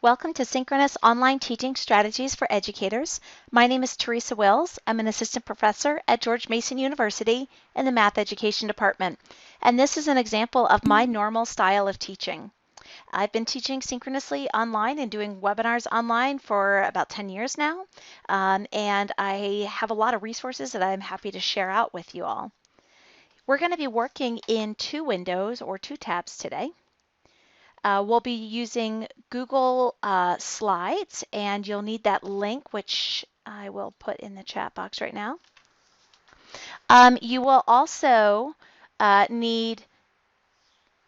Welcome to Synchronous Online Teaching Strategies for Educators. My name is Teresa Wills. I'm an assistant professor at George Mason University in the Math Education Department, and this is an example of my normal style of teaching. I've been teaching synchronously online and doing webinars online for about 10 years now, and I have a lot of resources that I'm happy to share out with you all. We're going to be working in two windows or two tabs today. We'll be using Google Slides, and you'll need that link, which I will put in the chat box right now. You will also need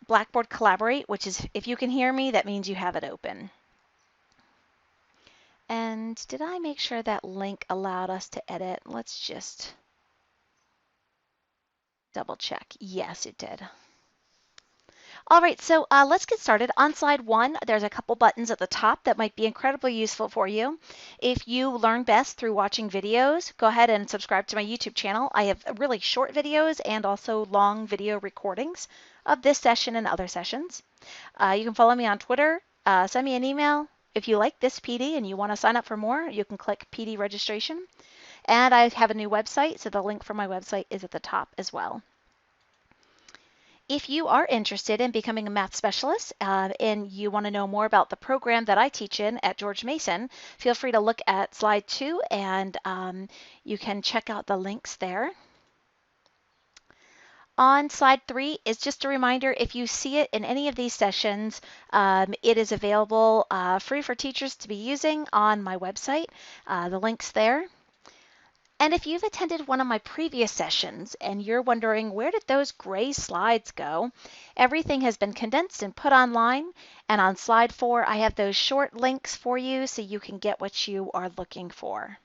Blackboard Collaborate, which is, if you can hear me, that means you have it open. And did I make sure that link allowed us to edit? Let's just double check. Yes, it did. All right, so let's get started. On slide 1, there's a couple buttons at the top that might be incredibly useful for you. If you learn best through watching videos, go ahead and subscribe to my YouTube channel. I have really short videos and also long video recordings of this session and other sessions. You can follow me on Twitter, send me an email. If you like this PD and you want to sign up for more, you can click PD registration. And I have a new website, so the link for my website is at the top as well. If you are interested in becoming a math specialist and you want to know more about the program that I teach in at George Mason, feel free to look at slide 2 and you can check out the links there. On slide 3 is just a reminder, if you see it in any of these sessions, it is available free for teachers to be using on my website. The link's there. And if you've attended one of my previous sessions and you're wondering where did those gray slides go, everything has been condensed and put online. And on slide 4, I have those short links for you so you can get what you are looking for.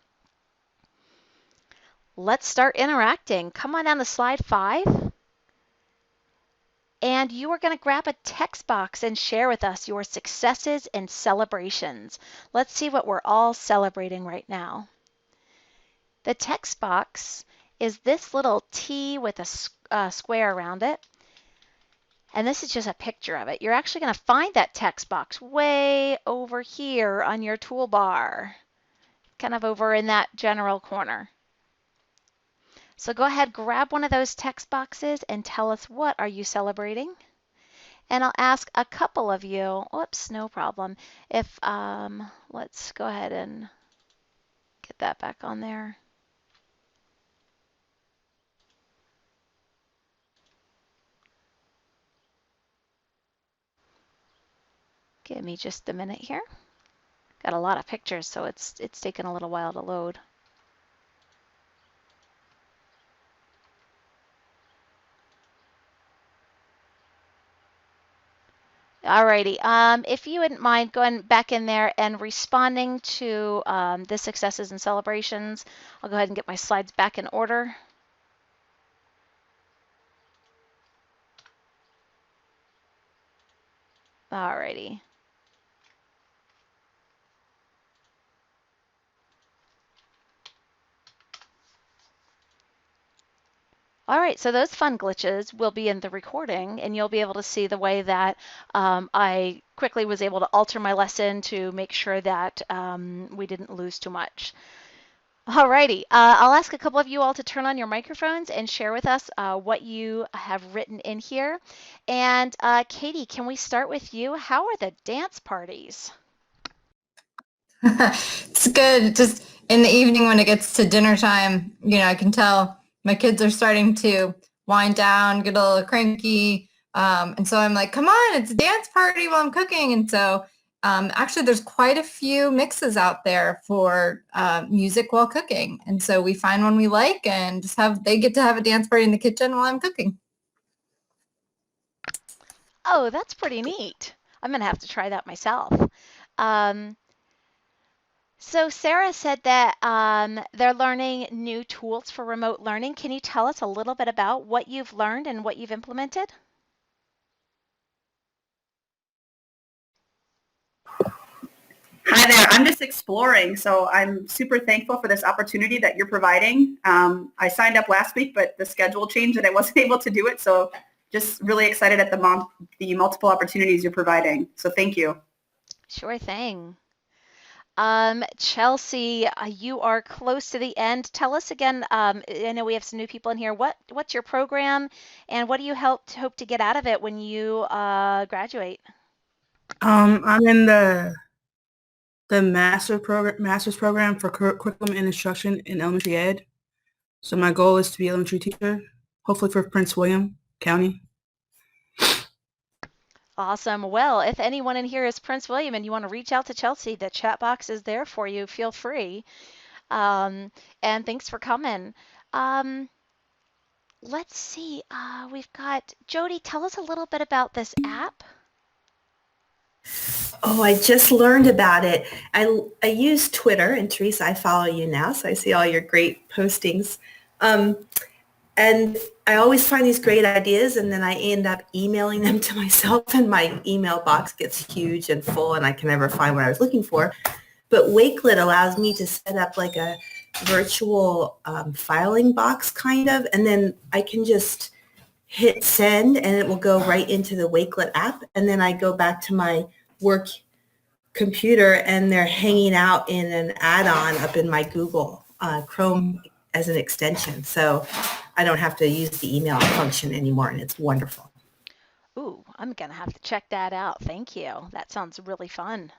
Let's start interacting. Come on down to slide 5. And you are going to grab a text box and share with us your successes and celebrations. Let's see what we're all celebrating right now. The text box is this little T with a square around it. And this is just a picture of it. You're actually going to find that text box way over here on your toolbar, kind of over in that general corner. So go ahead, grab one of those text boxes and tell us, what are you celebrating? And I'll ask a couple of you, whoops, no problem. If, let's go ahead and get that back on there. Give me just a minute here. Got a lot of pictures, so it's taken a little while to load. Alrighty, if you wouldn't mind going back in there and responding to the successes and celebrations, I'll go ahead and get my slides back in order. Alrighty. All right, so those fun glitches will be in the recording, and you'll be able to see the way that I quickly was able to alter my lesson to make sure that we didn't lose too much. All righty, I'll ask a couple of you all to turn on your microphones and share with us what you have written in here. And Katie, can we start with you? How are the dance parties? It's good. Just in the evening when it gets to dinner time, I can tell my kids are starting to wind down, get a little cranky. And so I'm like, come on, it's a dance party while I'm cooking. And so actually there's quite a few mixes out there for music while cooking. And so we find one we like and just they get to have a dance party in the kitchen while I'm cooking. Oh, that's pretty neat. I'm going to have to try that myself. So Sarah said that they're learning new tools for remote learning. Can you tell us a little bit about what you've learned and what you've implemented? Hi there. I'm just exploring, so I'm super thankful for this opportunity that you're providing. I signed up last week, but the schedule changed and I wasn't able to do it, so just really excited at the multiple opportunities you're providing. So thank you. Sure thing. Chelsea, you are close to the end. Tell us again. I know we have some new people in here. What's your program, and what do you hope to get out of it when you graduate? I'm in the master's program for curriculum and instruction in elementary ed. So my goal is to be an elementary teacher, hopefully for Prince William County. Awesome. Well, if anyone in here is Prince William and you want to reach out to Chelsea, the chat box is there for you. Feel free. Um, and thanks for coming. Um, let's see. We've got Jody. Tell us a little bit about this app. Oh, I just learned about it. I use Twitter, and Teresa, I follow you now, so I see all your great postings. And I always find these great ideas, and then I end up emailing them to myself, and my email box gets huge and full, and I can never find what I was looking for. But Wakelet allows me to set up like a virtual filing box, kind of, and then I can just hit send, and it will go right into the Wakelet app, and then I go back to my work computer, and they're hanging out in an add-on up in my Google Chrome as an extension. So I don't have to use the email function anymore, and it's wonderful. Ooh, I'm going to have to check that out. Thank you. That sounds really fun.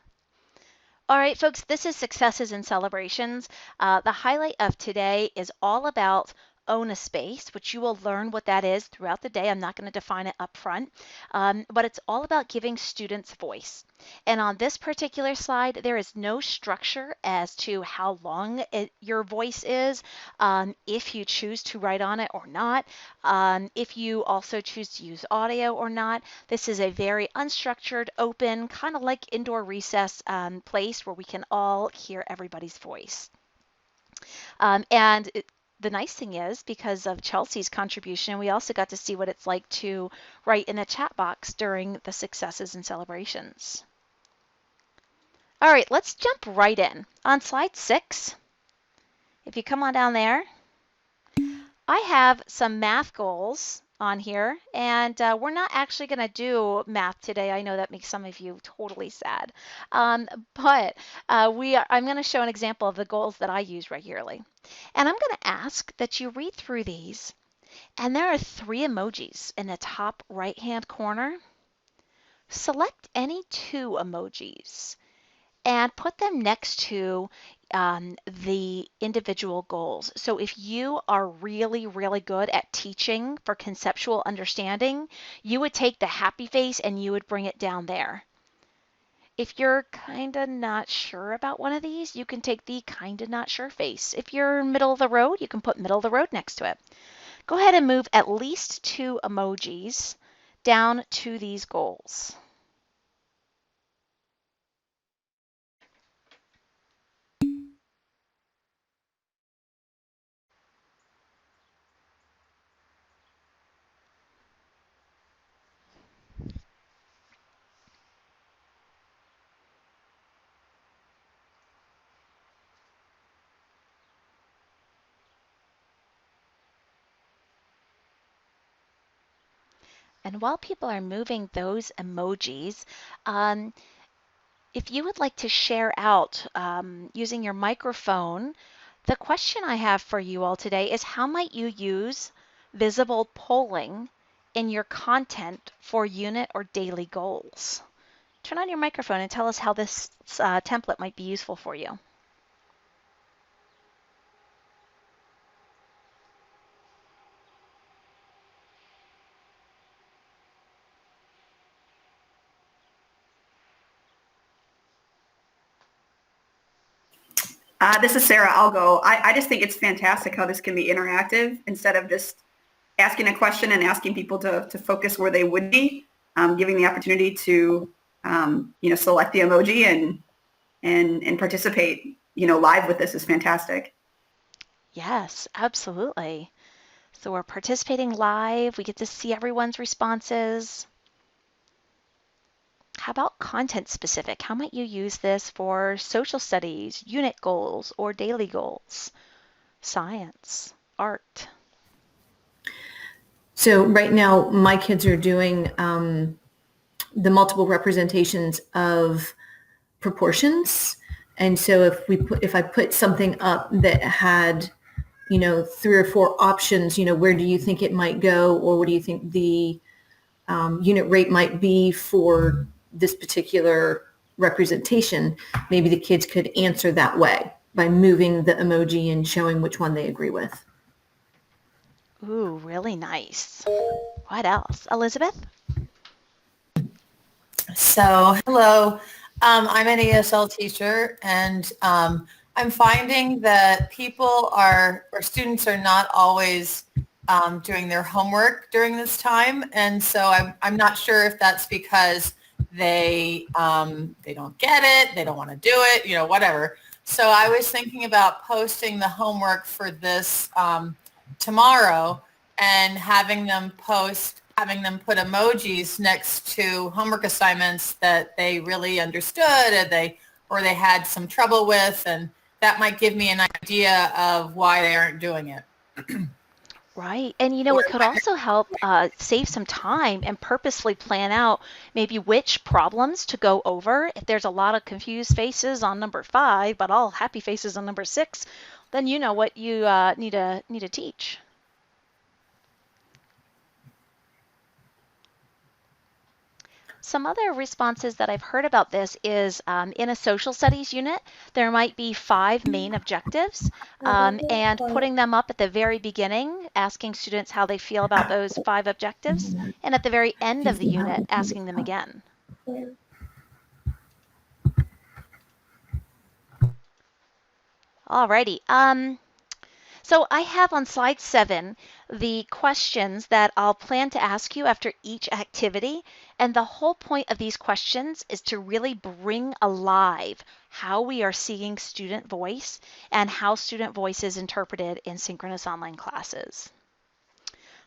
All right, folks, this is Successes and Celebrations. The highlight of today is all about own a space, which you will learn what that is throughout the day. I'm not going to define it up front, but it's all about giving students voice. And on this particular slide, there is no structure as to how long your voice is, if you choose to write on it or not, if you also choose to use audio or not. This is a very unstructured, open, kind of like indoor recess place where we can all hear everybody's voice. The nice thing is, because of Chelsea's contribution, we also got to see what it's like to write in the chat box during the Successes and Celebrations. All right, let's jump right in. On slide 6, if you come on down there, I have some math goals on here, and we're not actually going to do math today. I know that makes some of you totally sad, but I'm going to show an example of the goals that I use regularly. And I'm going to ask that you read through these, and there are 3 emojis in the top right-hand corner. Select any 2 emojis and put them next to the individual goals. So if you are really, really good at teaching for conceptual understanding, you would take the happy face and you would bring it down there. If you're kind of not sure about one of these, you can take the kind of not sure face. If you're middle of the road, you can put middle of the road next to it. Go ahead and move at least 2 emojis down to these goals. And while people are moving those emojis, if you would like to share out using your microphone, the question I have for you all today is how might you use visible polling in your content for unit or daily goals? Turn on your microphone and tell us how this template might be useful for you. This is Sarah. I'll go. I just think it's fantastic how this can be interactive instead of just asking a question and asking people to focus where they would be, giving the opportunity to, select the emoji and participate, live with this is fantastic. Yes, absolutely. So we're participating live. We get to see everyone's responses. How about content specific? How might you use this for social studies, unit goals, or daily goals? Science, art. So right now, my kids are doing the multiple representations of proportions. And so if I put something up that had, 3 or 4 options, where do you think it might go, or what do you think the unit rate might be for this particular representation, maybe the kids could answer that way by moving the emoji and showing which one they agree with. Ooh, really nice. What else? Elizabeth? So, hello. I'm an ESL teacher, and I'm finding that students are not always doing their homework during this time. And so I'm not sure if that's because they don't get it, they don't want to do it, whatever. So I was thinking about posting the homework for this tomorrow and having them put emojis next to homework assignments that they really understood or they had some trouble with, and that might give me an idea of why they aren't doing it. Right. And it could also help save some time and purposely plan out maybe which problems to go over. If there's a lot of confused faces on number 5, but all happy faces on number 6, then you know what you need to teach. Some other responses that I've heard about this is in a social studies unit, there might be 5 main objectives, and putting them up at the very beginning, asking students how they feel about those 5 objectives, and at the very end of the unit, asking them again. Alrighty. So I have on slide 7 the questions that I'll plan to ask you after each activity. And the whole point of these questions is to really bring alive how we are seeing student voice and how student voice is interpreted in synchronous online classes.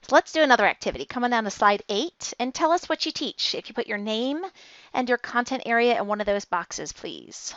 So let's do another activity. Come on down to slide 8 and tell us what you teach. If you put your name and your content area in one of those boxes, please.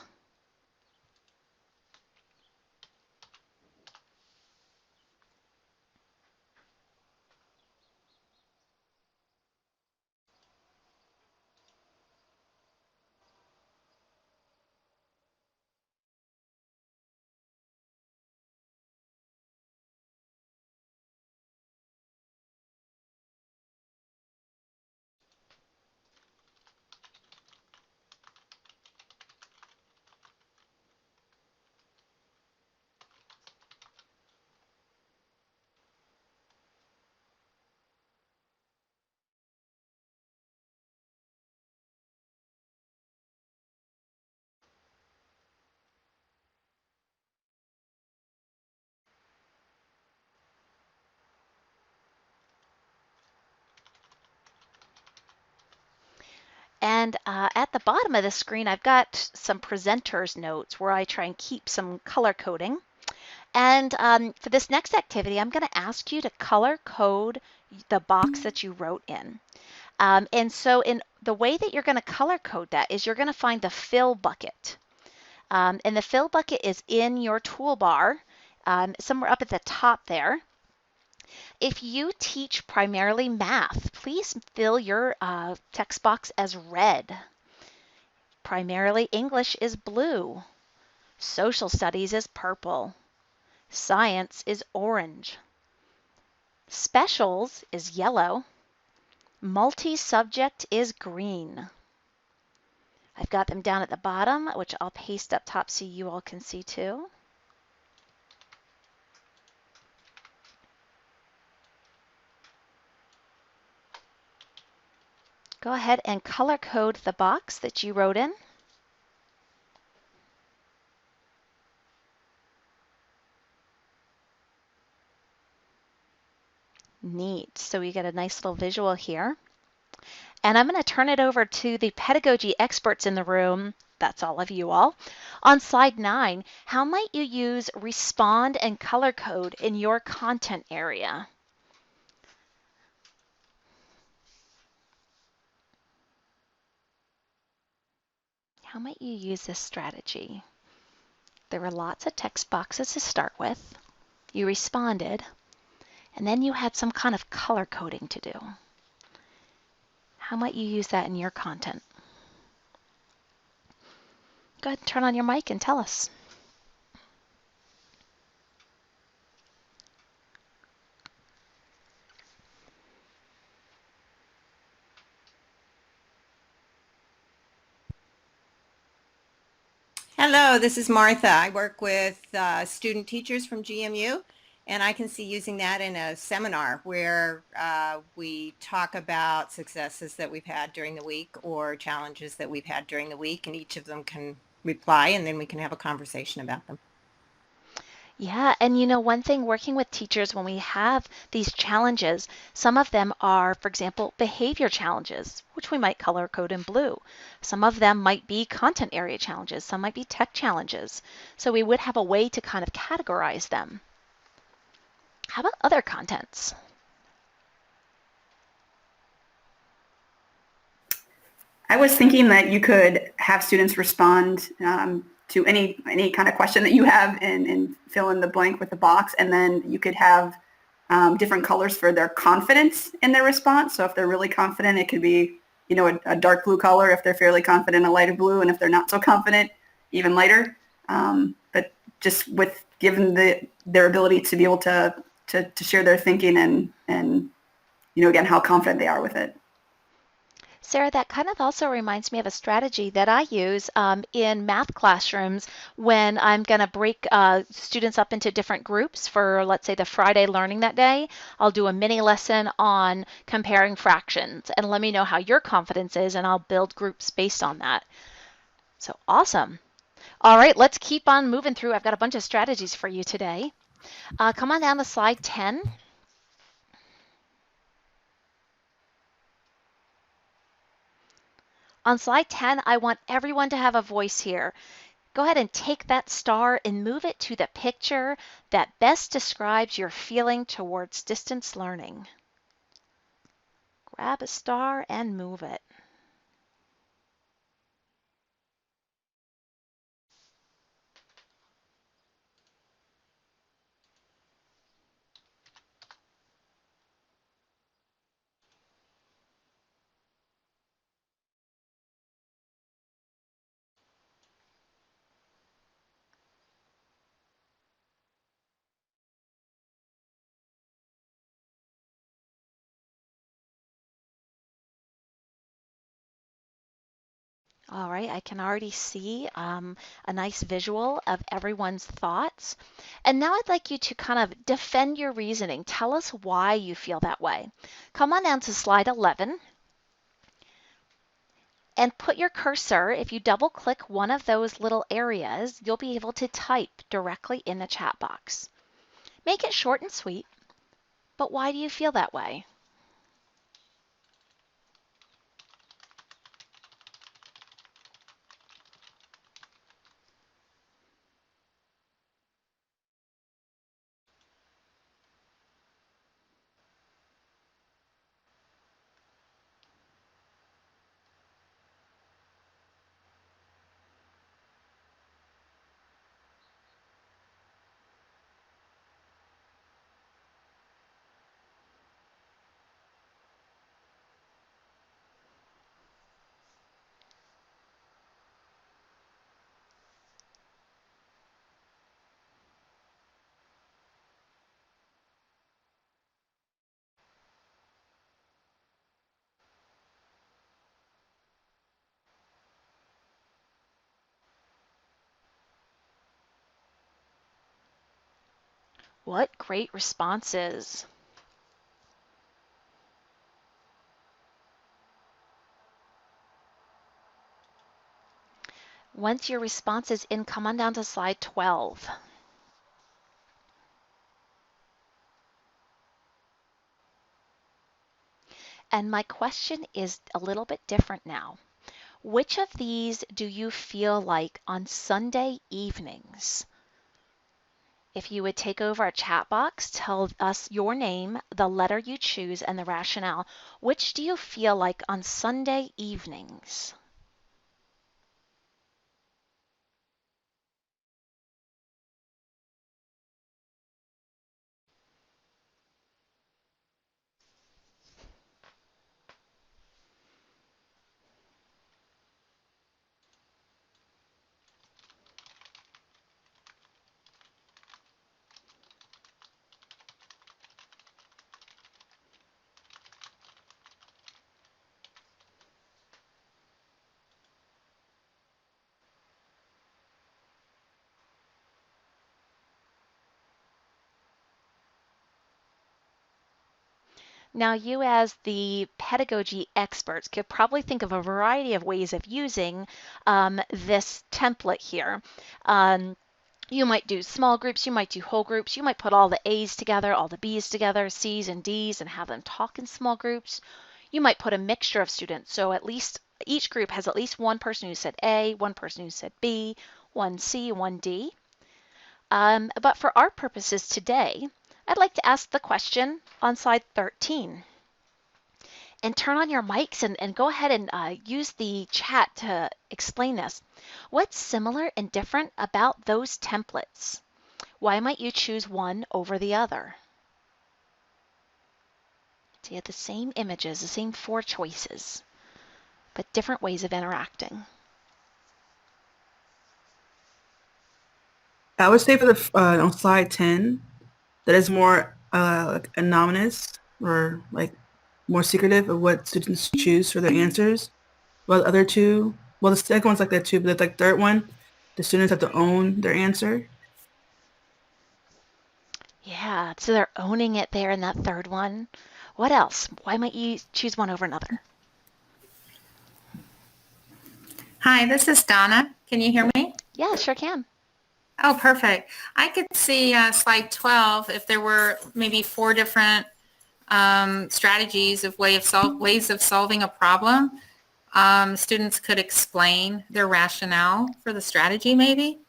And at the bottom of the screen, I've got some presenters notes where I try and keep some color coding. And for this next activity, I'm going to ask you to color code the box that you wrote in. And so in the way that you're going to color code that is you're going to find the fill bucket. And the fill bucket is in your toolbar, somewhere up at the top there. If you teach primarily math, please fill your text box as red. Primarily English is blue. Social studies is purple. Science is orange. Specials is yellow. Multi-subject is green. I've got them down at the bottom, which I'll paste up top so you all can see too. Go ahead and color code the box that you wrote in. Neat. So we get a nice little visual here. And I'm going to turn it over to the pedagogy experts in the room. That's all of you all. On slide 9, how might you use respond and color code in your content area? How might you use this strategy? There were lots of text boxes to start with. You responded, and then you had some kind of color coding to do. How might you use that in your content? Go ahead and turn on your mic and tell us. Hello, this is Martha. I work with student teachers from GMU, and I can see using that in a seminar where we talk about successes that we've had during the week or challenges that we've had during the week, and each of them can reply, and then we can have a conversation about them. Yeah, and one thing working with teachers when we have these challenges, some of them are, for example, behavior challenges, which we might color code in blue. Some of them might be content area challenges, some might be tech challenges. So we would have a way to kind of categorize them. How about other contents? I was thinking that you could have students respond to any kind of question that you have and fill in the blank with the box, and then you could have different colors for their confidence in their response. So if they're really confident, it could be a dark blue color. If they're fairly confident, a lighter blue, and if they're not so confident, even lighter. But just with given their ability to be able to share their thinking and again how confident they are with it. Sarah, that kind of also reminds me of a strategy that I use in math classrooms when I'm going to break students up into different groups for, let's say, the Friday learning that day. I'll do a mini lesson on comparing fractions and let me know how your confidence is, and I'll build groups based on that. So awesome. All right, let's keep on moving through. I've got a bunch of strategies for you today. Come on down to slide 10. On slide 10, I want everyone to have a voice here. Go ahead and take that star and move it to the picture that best describes your feeling towards distance learning. Grab a star and move it. All right, I can already see a nice visual of everyone's thoughts. And now I'd like you to kind of defend your reasoning. Tell us why you feel that way. Come on down to slide 11 and put your cursor, if you double click one of those little areas, you'll be able to type directly in the chat box. Make it short and sweet, but why do you feel that way? What great responses. Once your response is in, come on down to slide 12. And my question is a little bit different now. Which of these do you feel like on Sunday evenings? If you would take over a chat box, tell us your name, the letter you choose, and the rationale. Which do you feel like on Sunday evenings? Now, you as the pedagogy experts could probably think of a variety of ways of using this template here. You might do small groups, you might do whole groups, you might put all the A's together, all the B's together, C's and D's, and have them talk in small groups. You might put a mixture of students, so at least each group has at least one person who said A, one person who said B, one C, one D. But for our purposes today, I'd like to ask the question on slide 13. And turn on your mics and go ahead and use the chat to explain this. What's similar and different about those templates? Why might you choose one over the other? So you have the same images, the same 4 choices, but different ways of interacting. I would say for the on slide 10, that is more like anonymous or like more secretive of what students choose for their answers. While the other two, well, the second one's like that too, but the like third one, the students have to own their answer. Yeah, so they're owning it there in that third one. What else? Why might you choose one over another? Hi, this is Donna. Can you hear me? Yeah, sure can. Oh, perfect. I could see slide 12 if there were maybe 4 different strategies of ways of solving a problem. Students could explain their rationale for the strategy maybe.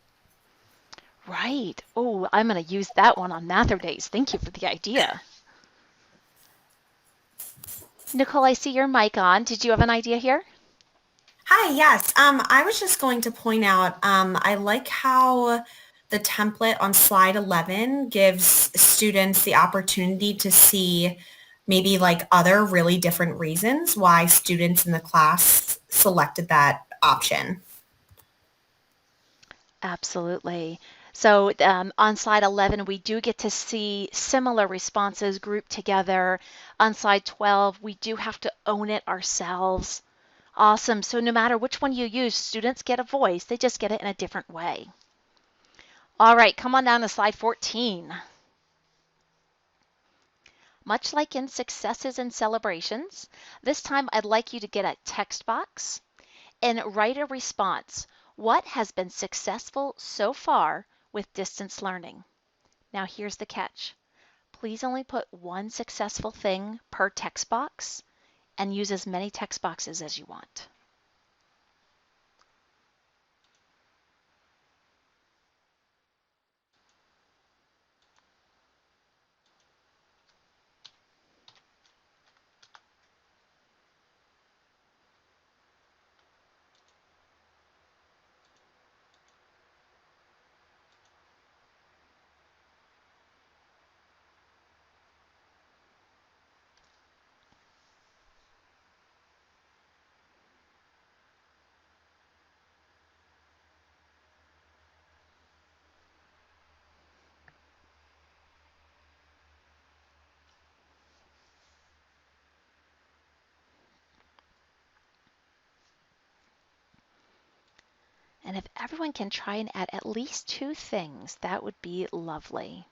Right. Oh, I'm going to use that one on Mather Days. Thank you for the idea. Nicole, I see your mic on. Did you have an idea here? Hi, yes. I was just going to point out, I like how the template on slide 11 gives students the opportunity to see maybe like other really different reasons why students in the class selected that option. Absolutely. So on slide 11, we do get to see similar responses grouped together. On slide 12, we do have to own it ourselves. Awesome. So no matter which one you use, students get a voice. They just get it in a different way. All right, come on down to slide 14. Much like in successes and celebrations, this time I'd like you to get a text box and write a response. What has been successful so far with distance learning? Now here's the catch. Please only put one successful thing per text box and use as many text boxes as you want. And if everyone can try and add at least 2 things, that would be lovely.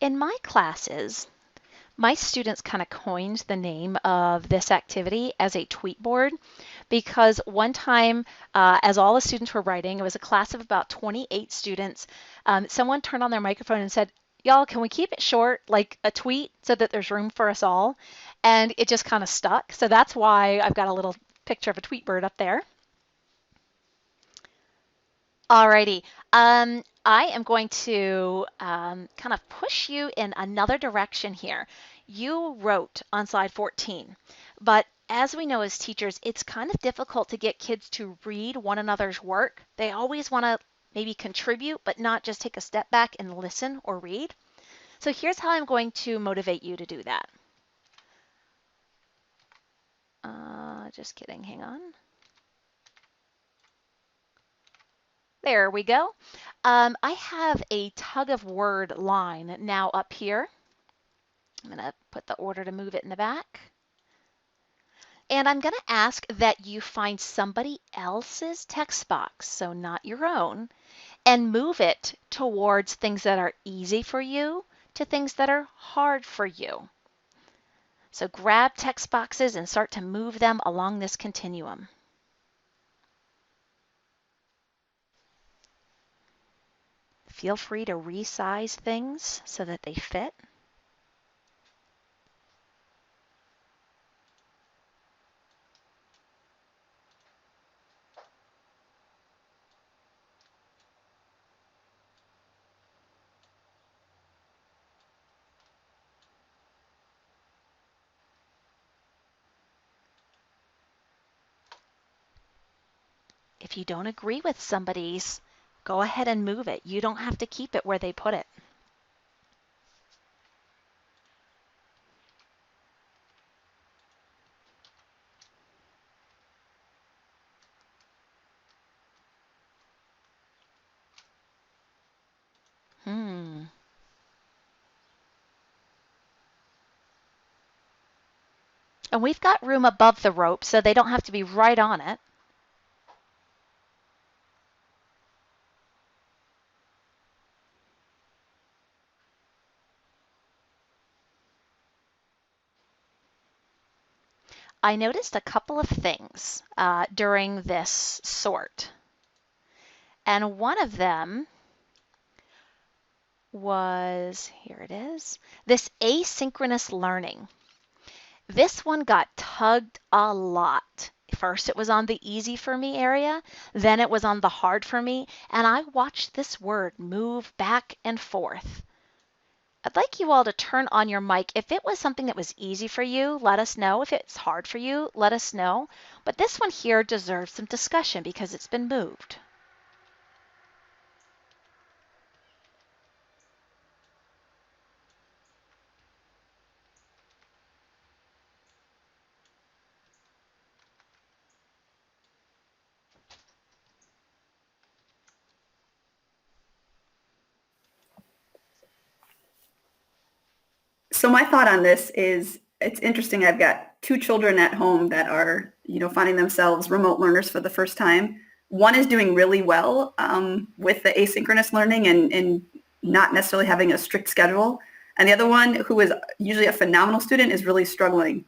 In my classes, my students kind of coined the name of this activity as a tweet board because one time, as all the students were writing, it was a class of about 28 students, someone turned on their microphone and said, y'all, can we keep it short, like a tweet, so that there's room for us all? And it just kind of stuck. So that's why I've got a little picture of a tweet bird up there. Alrighty, I am going to kind of push you in another direction here. You wrote on slide 14, but as we know as teachers, it's kind of difficult to get kids to read one another's work. They always want to maybe contribute, but not just take a step back and listen or read. So here's how I'm going to motivate you to do that. Just kidding, hang on. There we go. I have a tug of word line now up here. I'm going to put the order to move it in the back. And I'm going to ask that you find somebody else's text box, so not your own, and move it towards things that are easy for you to things that are hard for you. So grab text boxes and start to move them along this continuum. Feel free to resize things so that they fit. If you don't agree with somebody's, go ahead and move it. You don't have to keep it where they put it. And we've got room above the rope, so they don't have to be right on it. I noticed a couple of things during this sort. And one of them was, here it is, this asynchronous learning. This one got tugged a lot. First it was on the easy for me area, then it was on the hard for me, and I watched this word move back and forth. I'd like you all to turn on your mic. If it was something that was easy for you, let us know. If it's hard for you, let us know. But this one here deserves some discussion because it's been moved. So my thought on this is it's interesting. I've got two children at home that are, finding themselves remote learners for the first time. One is doing really well with the asynchronous learning and not necessarily having a strict schedule. And the other one, who is usually a phenomenal student, is really struggling.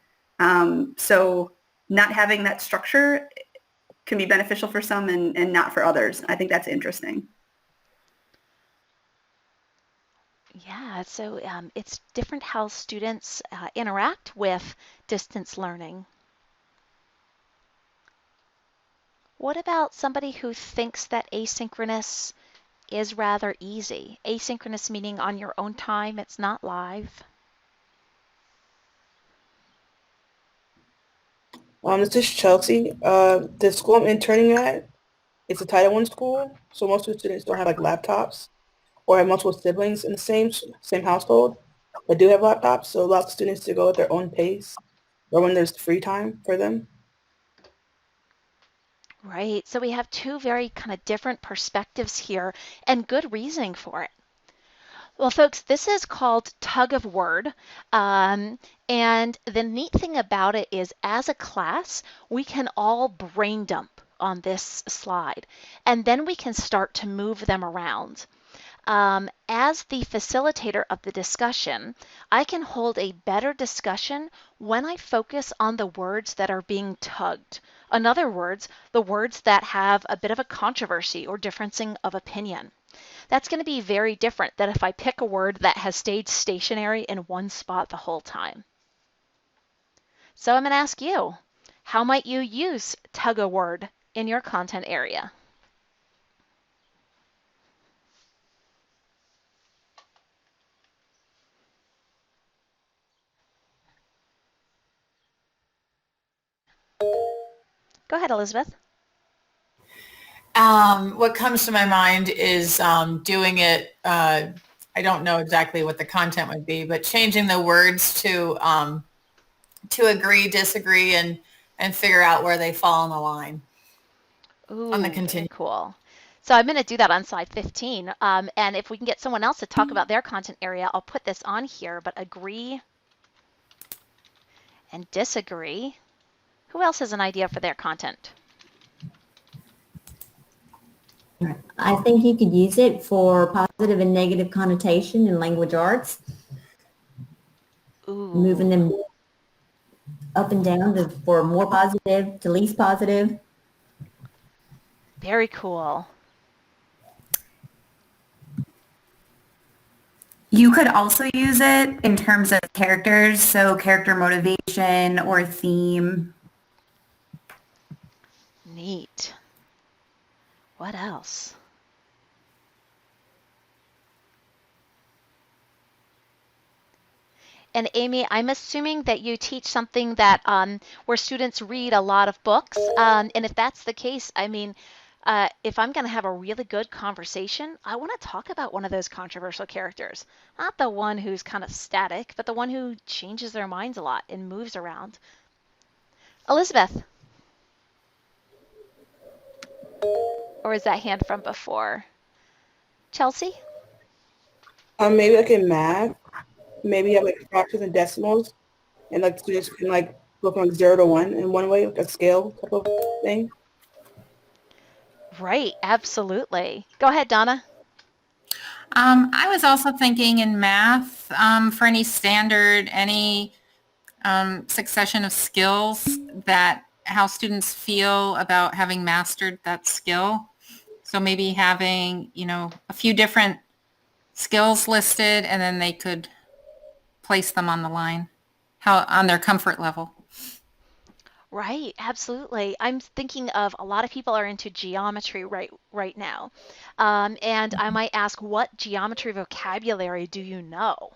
So not having that structure can be beneficial for some and not for others. I think that's interesting. Yeah, so it's different how students interact with distance learning. What about somebody who thinks that asynchronous is rather easy? Asynchronous meaning on your own time, it's not live. This is Chelsea. The school I'm interning at, it's a Title I school, so most of the students don't have like laptops or have multiple siblings in the same household, but do have laptops, so it allows students to go at their own pace or when there's free time for them. Right, so we have two very kind of different perspectives here and good reasoning for it. Well, folks, this is called Tug of Word. And the neat thing about it is as a class, we can all brain dump on this slide, and then we can start to move them around. As the facilitator of the discussion, I can hold a better discussion when I focus on the words that are being tugged. In other words, the words that have a bit of a controversy or differencing of opinion. That's going to be very different than if I pick a word that has stayed stationary in one spot the whole time. So I'm going to ask you, how might you use tug a word in your content area? Go ahead, Elizabeth. What comes to my mind is doing it, I don't know exactly what the content would be, but changing the words to agree, disagree, and figure out where they fall on the line. Ooh, On the very continue. cool. So I'm going to do that on slide 15. And if we can get someone else to talk about their content area, I'll put this on here, but agree and disagree. Who else has an idea for their content? I think you could use it for positive and negative connotation in language arts, Ooh. moving them up and down for more positive to least positive. Very cool. You could also use it in terms of characters, so character motivation or theme. Neat. What else? And Amy, I'm assuming that you teach something that where students read a lot of books. And if that's the case, I mean, if I'm going to have a really good conversation, I want to talk about one of those controversial characters. Not the one who's kind of static, but the one who changes their minds a lot and moves around. Elizabeth. Or is that hand from before? Chelsea? Maybe like in math, maybe have like fractions and decimals, and like students can like go from like 0 to 1 in one way, like a scale type of thing. Right, absolutely. Go ahead, Donna. I was also thinking in math, for any standard, any succession of skills, that how students feel about having mastered that skill. So maybe having, a few different skills listed, and then they could place them on the line, how on their comfort level. Right, absolutely. I'm thinking of a lot of people are into geometry right now. And I might ask, what geometry vocabulary do you know?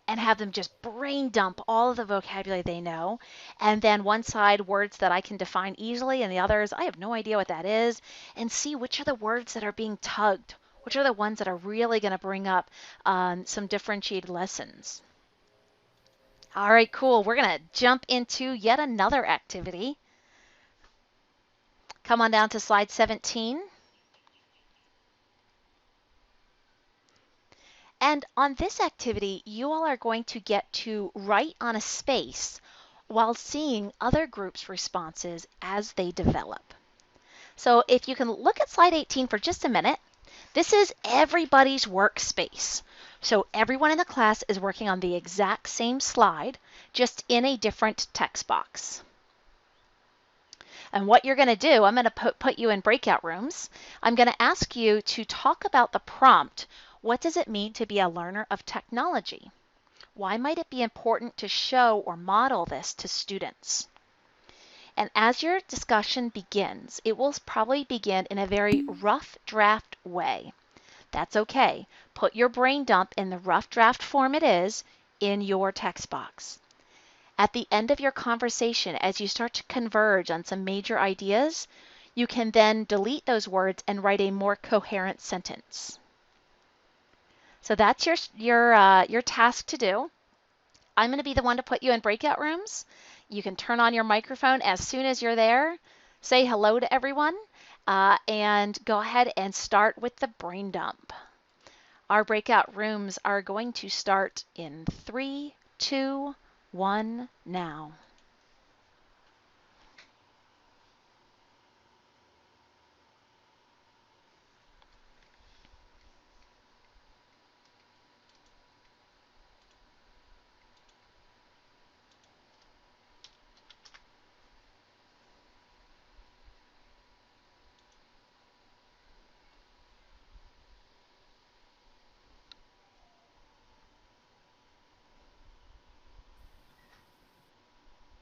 And have them just brain dump all of the vocabulary they know. And then one side, words that I can define easily, and the others, I have no idea what that is. And see which are the words that are being tugged, which are the ones that are really going to bring up some differentiated lessons. All right, cool. We're going to jump into yet another activity. Come on down to slide 17. And on this activity, you all are going to get to write on a space while seeing other groups' responses as they develop. So if you can look at slide 18 for just a minute, this is everybody's workspace. So everyone in the class is working on the exact same slide, just in a different text box. And what you're going to do, I'm going to put you in breakout rooms. I'm going to ask you to talk about the prompt. What does it mean to be a learner of technology? Why might it be important to show or model this to students? And as your discussion begins, it will probably begin in a very rough draft way. That's okay. Put your brain dump in the rough draft form it is in your text box. At the end of your conversation, as you start to converge on some major ideas, you can then delete those words and write a more coherent sentence. So that's your task to do. I'm going to be the one to put you in breakout rooms. You can turn on your microphone as soon as you're there. Say hello to everyone, and go ahead and start with the brain dump. Our breakout rooms are going to start in 3, 2, 1 now.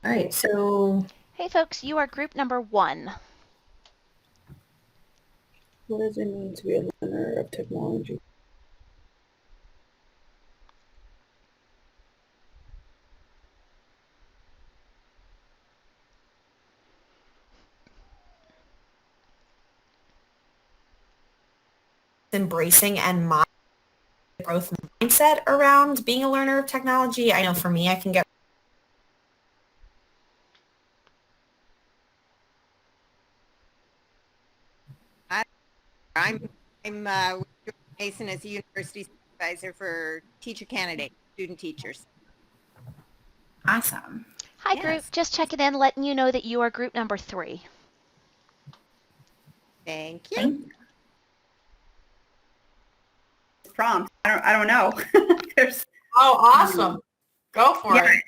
All right, so Hey folks, you are group number 1. What does it mean to be a learner of technology? Embracing and my growth mindset around being a learner of technology. I know for me, I can get I'm I'm with George Mason as a university supervisor for teacher candidate, student teachers. Awesome. Hi, Yes. group. Just checking in, letting you know that you are group number 3. Thank you. Thank you. Prompt. I don't know. There's Oh, awesome. Go for Yeah. it.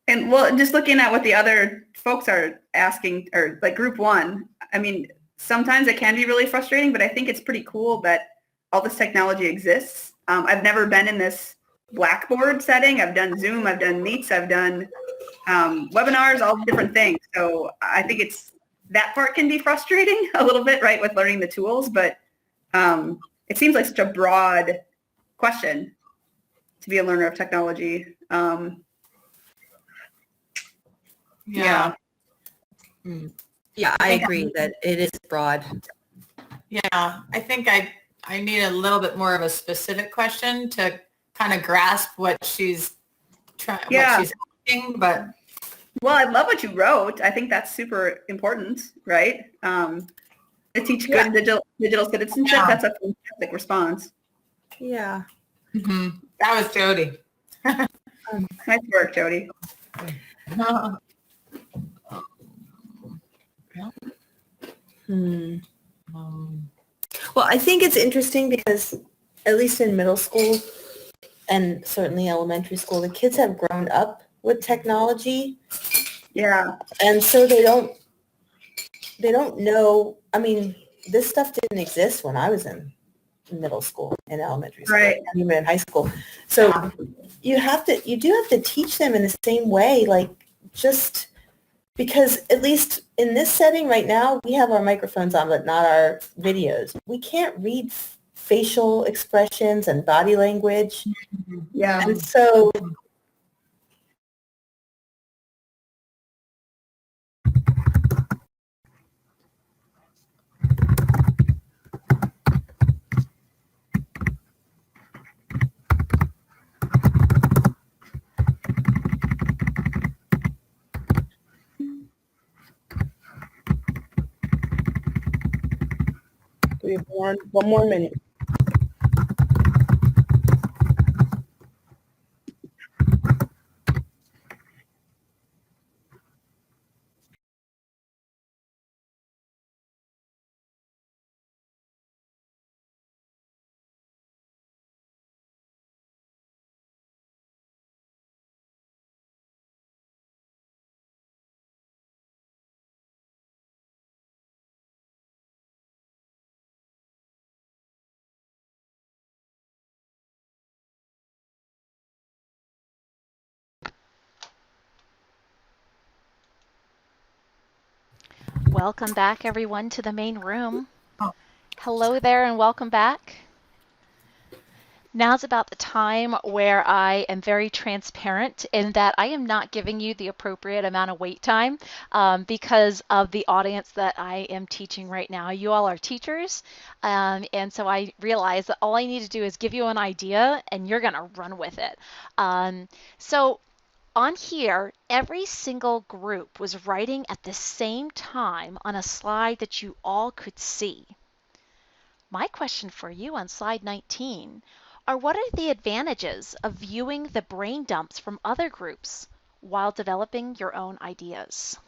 And well, just looking at what the other folks are asking, or like group 1, I mean, sometimes it can be really frustrating, but I think it's pretty cool that all this technology exists. I've never been in this Blackboard setting. I've done Zoom, I've done Meets, I've done webinars, all different things. So I think that part can be frustrating a little bit, right, with learning the tools, but it seems like such a broad question to be a learner of technology. Yeah. Yeah, I agree that it is broad. Yeah. I think I need a little bit more of a specific question to kind of grasp what she's asking, but well, I love what you wrote. I think that's super important, right? To teach good digital citizenship. Yeah. That's a fantastic response. Yeah. That was Jody. Nice work, Jody. Well, I think it's interesting because at least in middle school and certainly elementary school, the kids have grown up with technology. Yeah. And so they don't know, I mean, this stuff didn't exist when I was in middle school and elementary school, Right. and even in high school. So you do have to teach them in the same way, like just because at least in this setting right now, we have our microphones on, but not our videos. We can't read facial expressions and body language. Yeah. And so we have one more minute. Welcome back, everyone, to the main room. Hello there and welcome back. Now's about the time where I am very transparent in that I am not giving you the appropriate amount of wait time because of the audience that I am teaching right now. You all are teachers, and so I realize that all I need to do is give you an idea and you're going to run with it. So on here, every single group was writing at the same time on a slide that you all could see. My question for you on slide 19 are what are the advantages of viewing the brain dumps from other groups while developing your own ideas?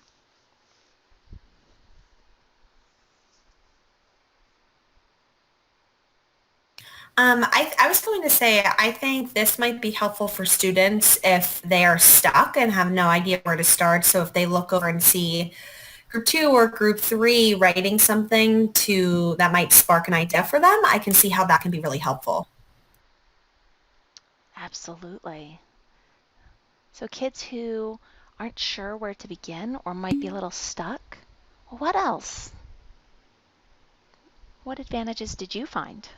I was going to say, I think this might be helpful for students if they are stuck and have no idea where to start. So if they look over and see group 2 or group 3 writing something that might spark an idea for them, I can see how that can be really helpful. Absolutely. So kids who aren't sure where to begin or might be a little stuck, what else? What advantages did you find?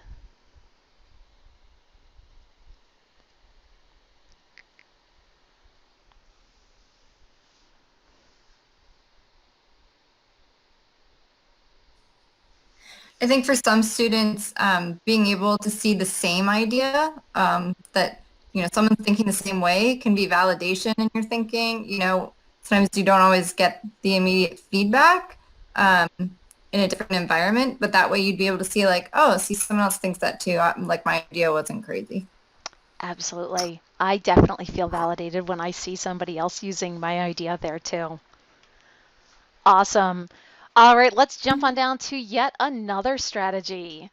I think for some students, being able to see the same idea, that, someone's thinking the same way can be validation in your thinking. Sometimes you don't always get the immediate feedback. in a different environment, but that way you'd be able to see like, oh, see, someone else thinks that too. Like my idea wasn't crazy. Absolutely. I definitely feel validated when I see somebody else using my idea there too. Awesome. All right, let's jump on down to yet another strategy.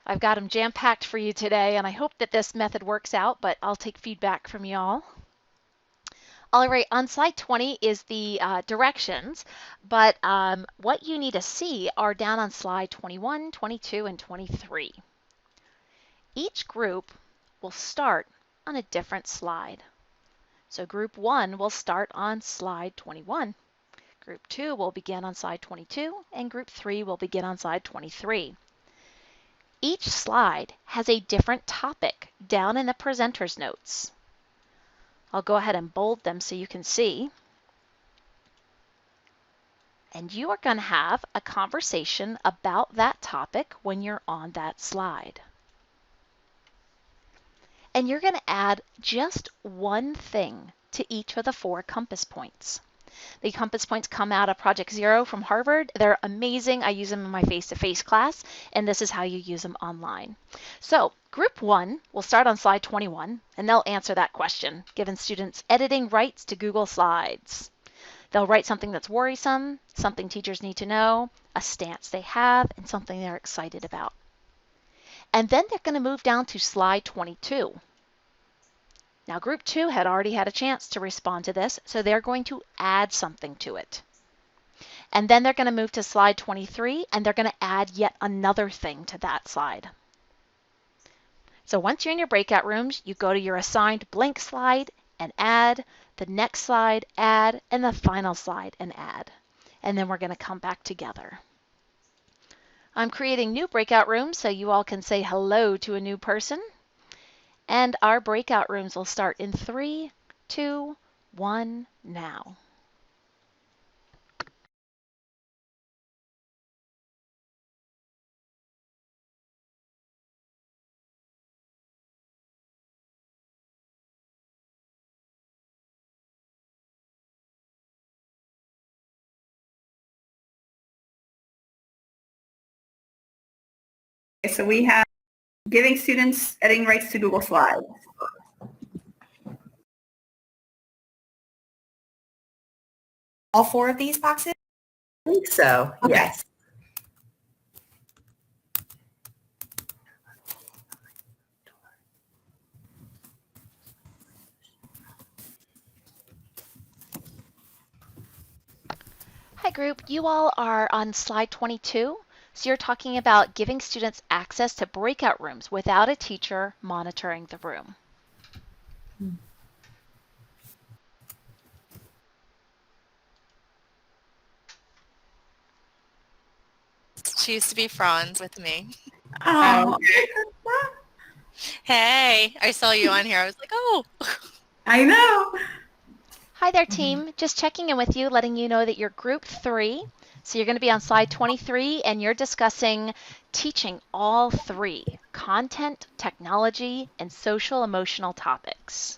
I've got them jam-packed for you today, and I hope that this method works out, but I'll take feedback from y'all. All right, on slide 20 is the directions, but what you need to see are down on slide 21, 22, and 23. Each group will start on a different slide. So group 1 will start on slide 21. Group 2 will begin on slide 22, and group 3 will begin on slide 23. Each slide has a different topic down in the presenter's notes. I'll go ahead and bold them so you can see. And you are going to have a conversation about that topic when you're on that slide. And you're going to add just one thing to each of the 4 compass points. The compass points come out of Project Zero from Harvard. They're amazing. I use them in my face-to-face class, and this is how you use them online. So group 1 will start on slide 21, and they'll answer that question, giving students editing rights to Google Slides. They'll write something that's worrisome, something teachers need to know, a stance they have, and something they're excited about. And then they're going to move down to slide 22. Now, group 2 had already had a chance to respond to this, so they're going to add something to it. And then they're going to move to slide 23, and they're going to add yet another thing to that slide. So once you're in your breakout rooms, you go to your assigned blank slide and add, the next slide, add, and the final slide and add. And then we're going to come back together. I'm creating new breakout rooms so you all can say hello to a new person. And our breakout rooms will start in 3, 2, 1, now. Okay, so we have giving students editing rights to Google Slides. All 4 of these boxes? I think so, Okay. yes. Hi group, you all are on slide 22. So you're talking about giving students access to breakout rooms without a teacher monitoring the room. She used to be Franz with me. Oh, Hey, I saw you on here. I was like, oh. I know. Hi there team, just checking in with you, letting you know that you're group 3. So you're going to be on slide 23 and you're discussing teaching all 3, content, technology, and social emotional topics.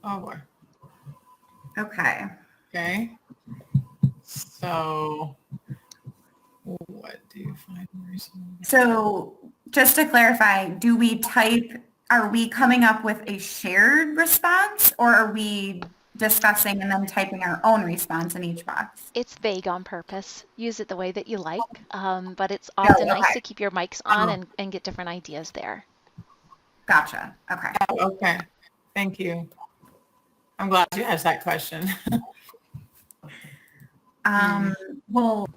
Oh boy. Okay. Okay. So what do you find reasonable? So just to clarify, do we type, are we coming up with a shared response or are we discussing and then typing our own response in each box? It's vague on purpose. Use it the way that you like, but it's often nice to keep your mics on and get different ideas there. Gotcha. Okay. Oh, okay. Thank you. I'm glad you asked that question. Well,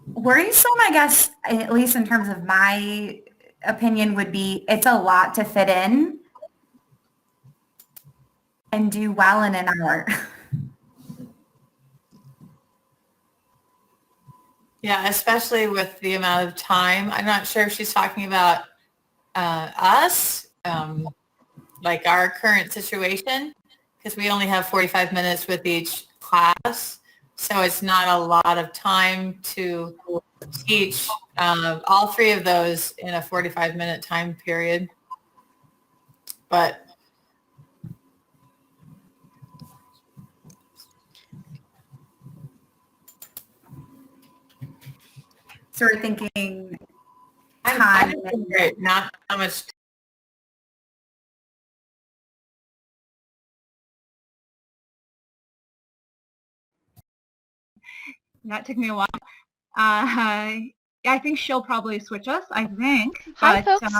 worrisome, I guess, at least in terms of my opinion, would be it's a lot to fit in and do well in an hour. Yeah, especially with the amount of time. I'm not sure if she's talking about us, like our current situation, because we only have 45 minutes with each class. So it's not a lot of time to teach all 3 of those in a 45-minute time period. But So we're thinking I'm time. great. Not how much. That took me a while. I think she'll probably switch us, I think. Hi, But, folks.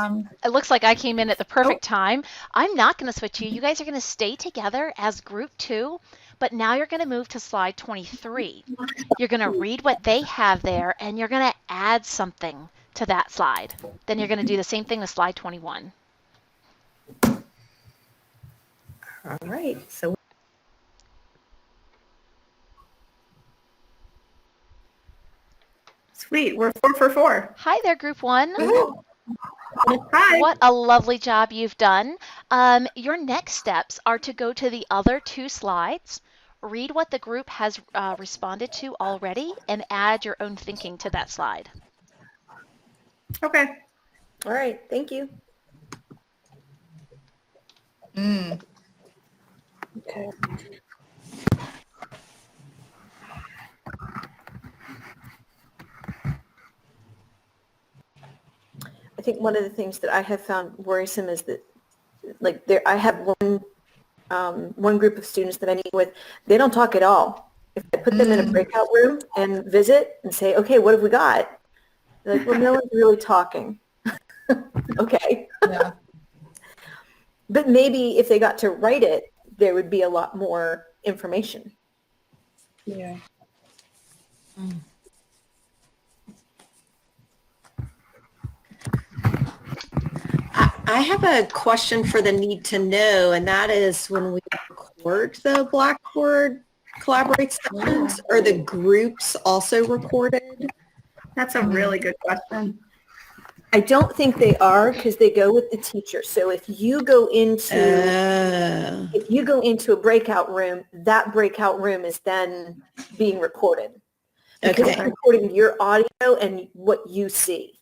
It looks like I came in at the perfect time. I'm not going to switch you. You guys are going to stay together as group 2, but now you're going to move to slide 23. You're going to read what they have there, and you're going to add something to that slide. Then you're going to do the same thing with slide 21. All right. So Sweet. We're 4 for 4. Hi there, group 1. Hi. What a lovely job you've done. Your next steps are to go to the other 2 slides, read what the group has responded to already, and add your own thinking to that slide. Okay. all right. Thank you. Okay. I think one of the things that I have found worrisome is that, like, I have one group of students that I meet with. They don't talk at all. If I put them in a breakout room and visit and say, "Okay, what have we got?" They're like, "Well, no one's really talking." Okay. Yeah. But maybe if they got to write it, there would be a lot more information. Yeah. I have a question for the need to know, and that is when we record the Blackboard Collaborate sessions, are the groups also recorded? That's a really good question. I don't think they are because they go with the teacher. So if you go into a breakout room, that breakout room is then being recorded. Because it's recording your audio and what you see.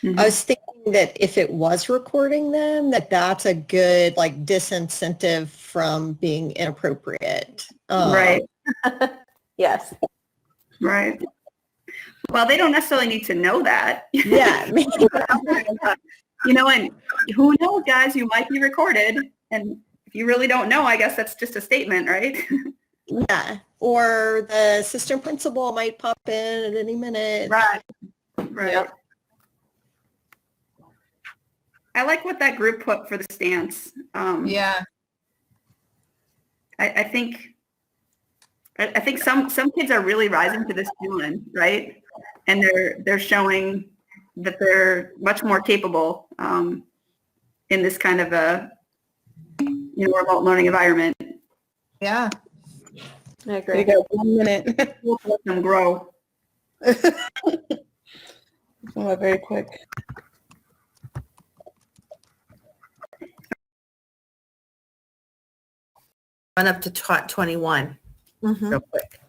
I was thinking that if it was recording them, that's a good like disincentive from being inappropriate. Right. Yes. Right. Well, they don't necessarily need to know that. Yeah. You know, and who knows, guys, you might be recorded. And if you really don't know, I guess that's just a statement, right? Yeah. Or the assistant principal might pop in at any minute. Right. Right. Yep. I like what that group put for the stance. Yeah. I think some kids are really rising to this challenge, right? And they're showing that they're much more capable in this kind of a remote learning environment. Yeah. I agree. You got 1 minute. We'll let them grow. Very quick. Run up to 21 real quick.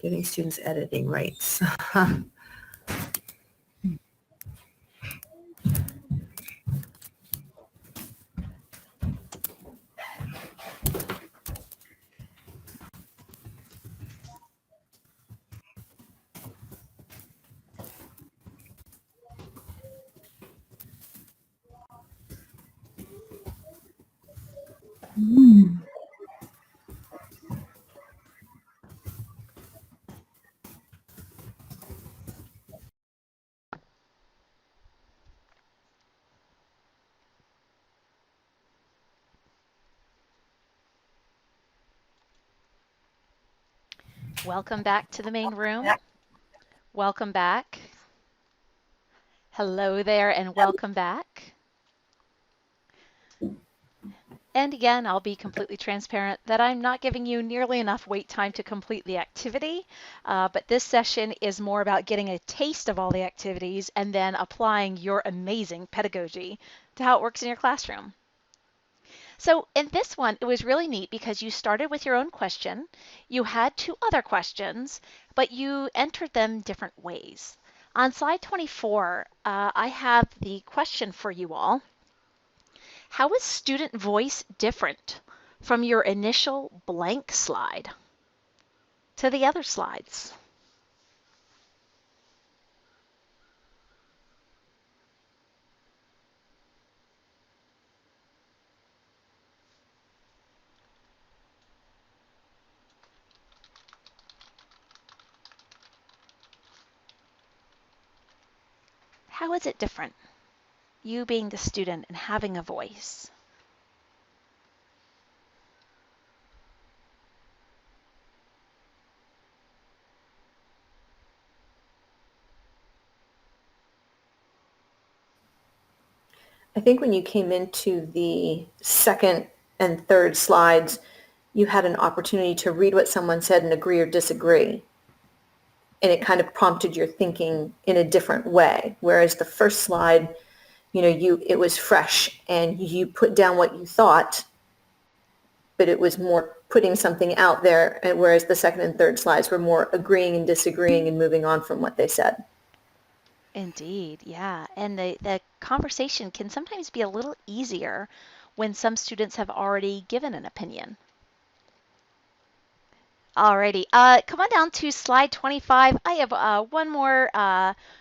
Getting students editing rights. Welcome back to the main room. Welcome back. Hello there and welcome back. And again, I'll be completely transparent that I'm not giving you nearly enough wait time to complete the activity, but this session is more about getting a taste of all the activities and then applying your amazing pedagogy to how it works in your classroom. So in this one, it was really neat because you started with your own question, you had 2 other questions, but you entered them different ways. On slide 24, I have the question for you all. How is student voice different from your initial blank slide to the other slides? How is it different? You being the student and having a voice. I think when you came into the second and third slides, you had an opportunity to read what someone said and agree or disagree. And it kind of prompted your thinking in a different way. Whereas the first slide, it was fresh and you put down what you thought, but it was more putting something out there. And whereas the second and third slides were more agreeing and disagreeing and moving on from what they said. Indeed, yeah. And the conversation can sometimes be a little easier when some students have already given an opinion. Alrighty, come on down to slide 25. I have one more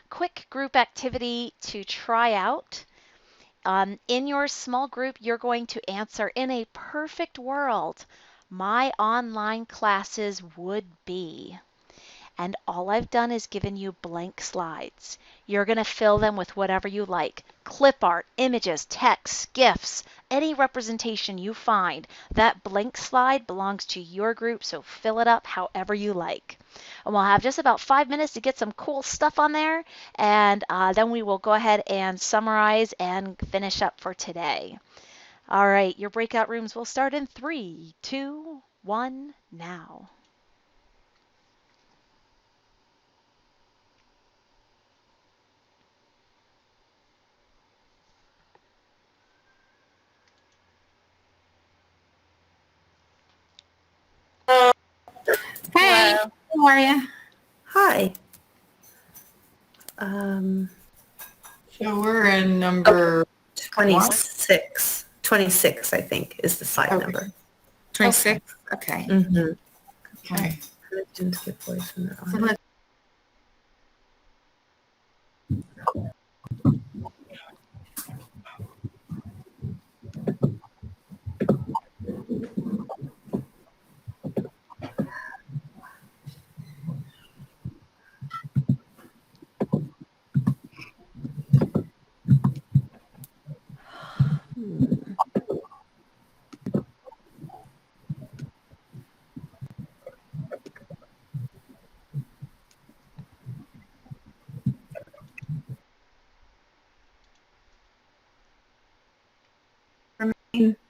quick group activity to try out. In your small group, you're going to answer, in a perfect world, my online classes would be. And all I've done is given you blank slides. You're going to fill them with whatever you like. Clip art, images, text, GIFs, any representation you find. That blank slide belongs to your group, so fill it up however you like. And we'll have just about 5 minutes to get some cool stuff on there, and then we will go ahead and summarize and finish up for today. All right, your breakout rooms will start in 3, 2, 1, now. Hey, Hello. how are you? Hi. So we're in number 26. 26, I think, is the slide Okay. number. 26. Okay. Mm-hmm. Okay. So let's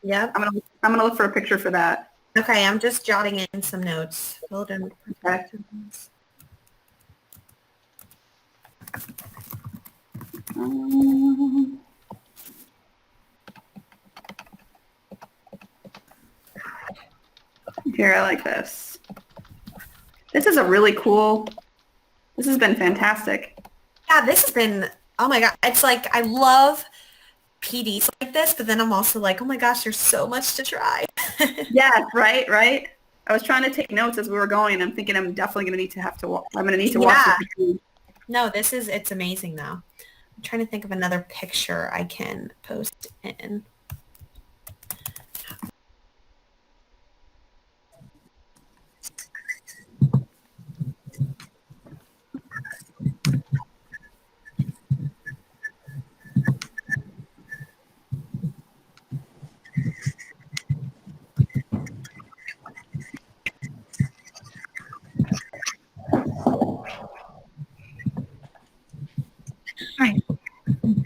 Yep. I'm gonna look for a picture for that. Okay, I'm just jotting in some notes. Build and protect. Here, I like this. This is a really cool, this has been fantastic. Yeah, this has been, oh my God. It's like, I love PDs like this, but then I'm also like, oh my gosh, there's so much to try. Yes, right. I was trying to take notes as we were going. I'm thinking I'm definitely going to need to I'm going to need to watch this. No, it's amazing though. I'm trying to think of another picture I can post in.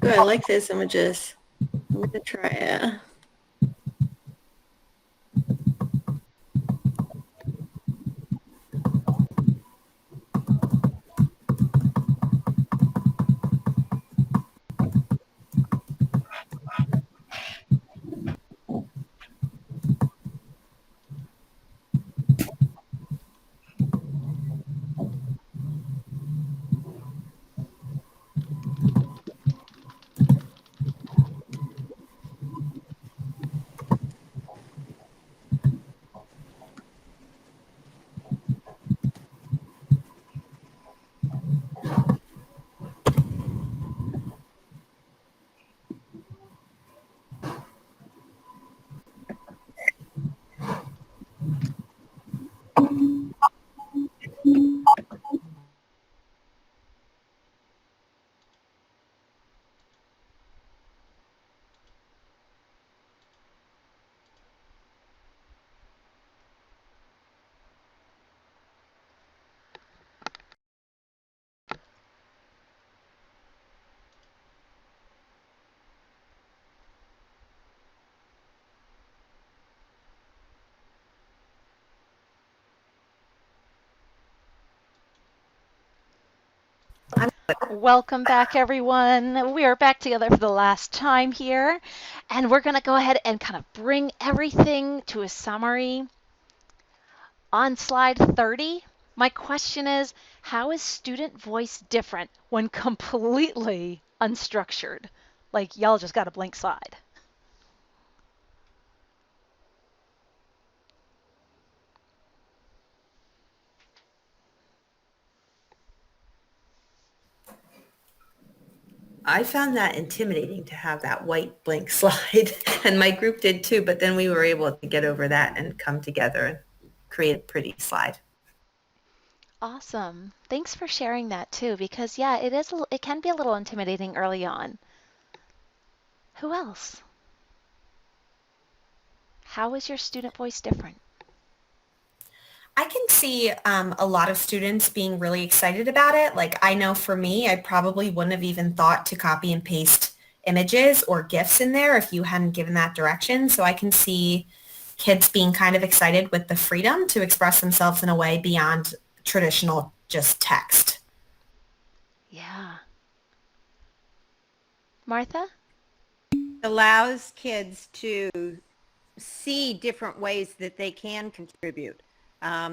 Good, I like those images. I'm going to try it. Welcome back, everyone. We are back together for the last time here, and we're going to go ahead and kind of bring everything to a summary. On slide 30, my question is, how is student voice different when completely unstructured? Like, y'all just got a blank slide. I found that intimidating to have that white blank slide, and my group did too, but then we were able to get over that and come together and create a pretty slide. Awesome. Thanks for sharing that too, because yeah, it can be a little intimidating early on. Who else? How is your student voice different? I can see a lot of students being really excited about it. Like I know for me, I probably wouldn't have even thought to copy and paste images or GIFs in there if you hadn't given that direction. So I can see kids being kind of excited with the freedom to express themselves in a way beyond traditional just text. Yeah. Martha? Allows kids to see different ways that they can contribute.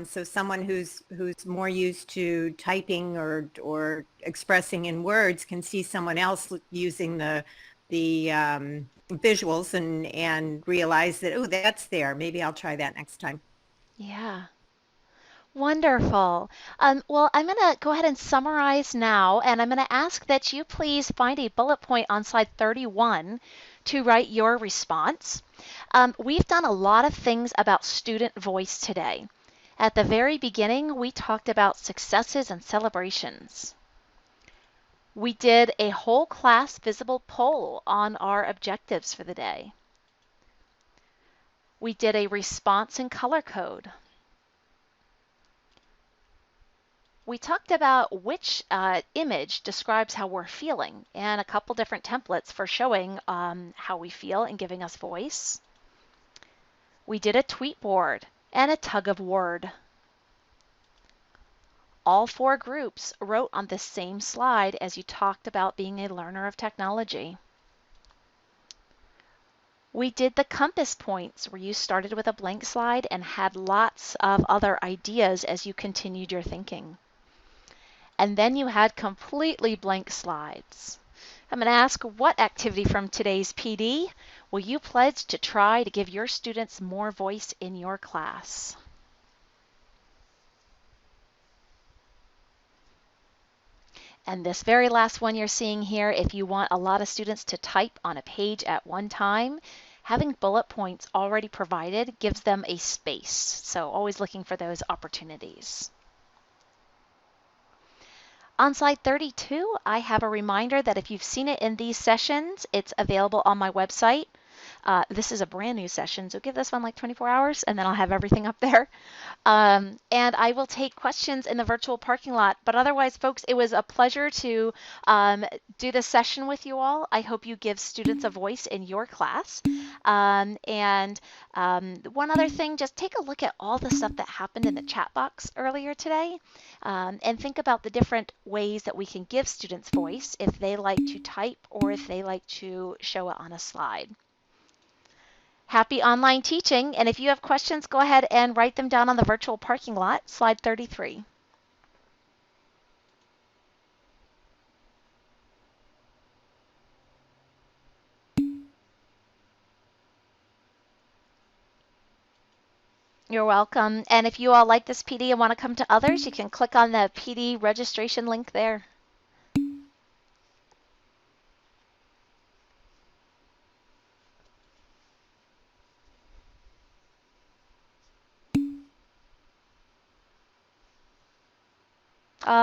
So someone who's more used to typing or expressing in words can see someone else using the visuals and realize that, oh, that's there. Maybe I'll try that next time. Yeah. Wonderful. Well, I'm going to go ahead and summarize now, and I'm going to ask that you please find a bullet point on slide 31 to write your response. We've done a lot of things about student voice today. At the very beginning, we talked about successes and celebrations. We did a whole class visible poll on our objectives for the day. We did a response and color code. We talked about which image describes how we're feeling and a couple different templates for showing how we feel and giving us voice. We did a tweet board and a tug of word. All 4 groups wrote on the same slide as you talked about being a learner of technology. We did the compass points where you started with a blank slide and had lots of other ideas as you continued your thinking. And then you had completely blank slides. I'm going to ask, what activity from today's PD will you pledge to try to give your students more voice in your class? And this very last one you're seeing here, if you want a lot of students to type on a page at one time, having bullet points already provided gives them a space. So always looking for those opportunities. On slide 32, I have a reminder that if you've seen it in these sessions, it's available on my website. This is a brand new session, so give this one like 24 hours and then I'll have everything up there. And I will take questions in the virtual parking lot. But otherwise, folks, it was a pleasure to do this session with you all. I hope you give students a voice in your class. One other thing, just take a look at all the stuff that happened in the chat box earlier today and think about the different ways that we can give students voice if they like to type or if they like to show it on a slide. Happy online teaching, and if you have questions, go ahead and write them down on the virtual parking lot, slide 33. You're welcome. And if you all like this PD and want to come to others, you can click on the PD registration link there.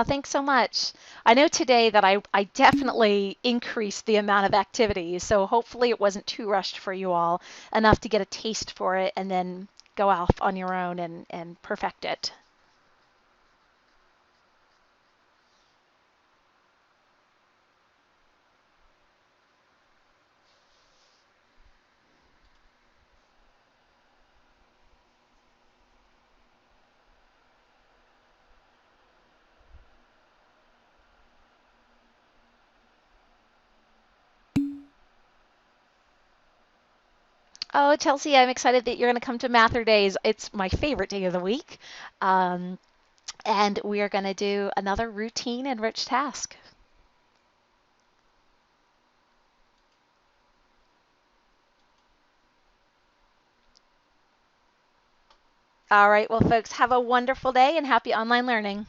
Thanks so much. I know today that I definitely increased the amount of activities, so hopefully it wasn't too rushed for you all, enough to get a taste for it and then go off on your own and perfect it. Oh, Chelsea, I'm excited that you're going to come to Mather Days. It's my favorite day of the week. And we are going to do another routine enriched task. All right, well, folks, have a wonderful day and happy online learning.